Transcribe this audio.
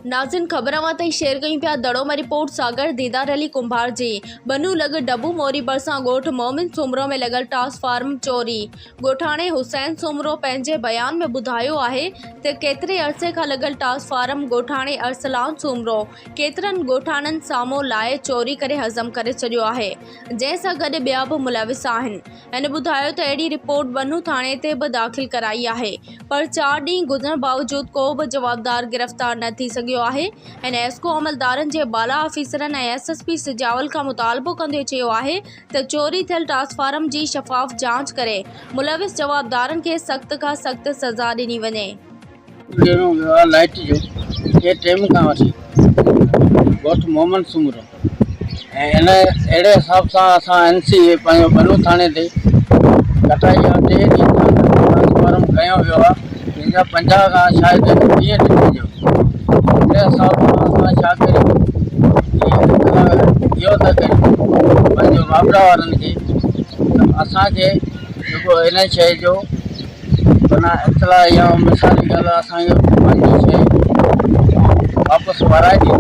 नाज़िन ख़बरां ताईं शेयर कयूं पिया दड़ो में रिपोर्ट सागर दीदार अली कुंभार जी बनू लग डबू मोरी बरसा गोठ मोमिन सुमरो में लगल ट्रांसफार्म चोरी। गोठाणे हुसैन सुमरो पंहिंजे बयान में ॿुधायो आहे त केतिरे अरसे खां लगल ट्रांसफार्म गोठाणे अरसलान सुमरो केतिरनि गोठाणनि साम्हूं लाइ चोरी करे हज़म करे छॾियो आहे, जंहिंसां गॾु ॿिया बि मुलविस आहिनि। हिन ॿुधायो त अहिड़ी रिपोर्ट बनू थाणे ते बि दाख़िल कराई आहे, पर 4 ॾींहं गुज़रण बावजूद को बि जवाबदार गिरफ़्तार न थी सघियो आहे। हिन एस्को अमलदारनि जे बाला ऑफिसरनि ऐं SSP सिजावल खां मुतालबो कंदे चयो आहे त चोरी थियल ट्रांसफार्म जी शफ़ाफ़ जांच करे मुलविस जवाबदारनि खे सख़्त खां सख़्त सज़ा ॾिनी वञे। लाइट जो ये टाइम खां वठी गोठ मोहम्मद सुमरो ऐं इन अहिड़े हिसाब सां असां NC पंहिंजो बनू थाणे ते कटाई जो 2 ॾींहं ट्रांसफार्म कयो वियो आहे, जंहिंजा 50 खां शायदि 20 ॾींहं जो अहिड़े हिसाब सां असां छा कयूं इहो त कयूं पंहिंजो वापरा वारनि खे असांखे जेको हिन शइ जो माना इतला या मिसाली ॻाल्हि असांखे पंहिंजी शइ वापसि वाराए ॾियो।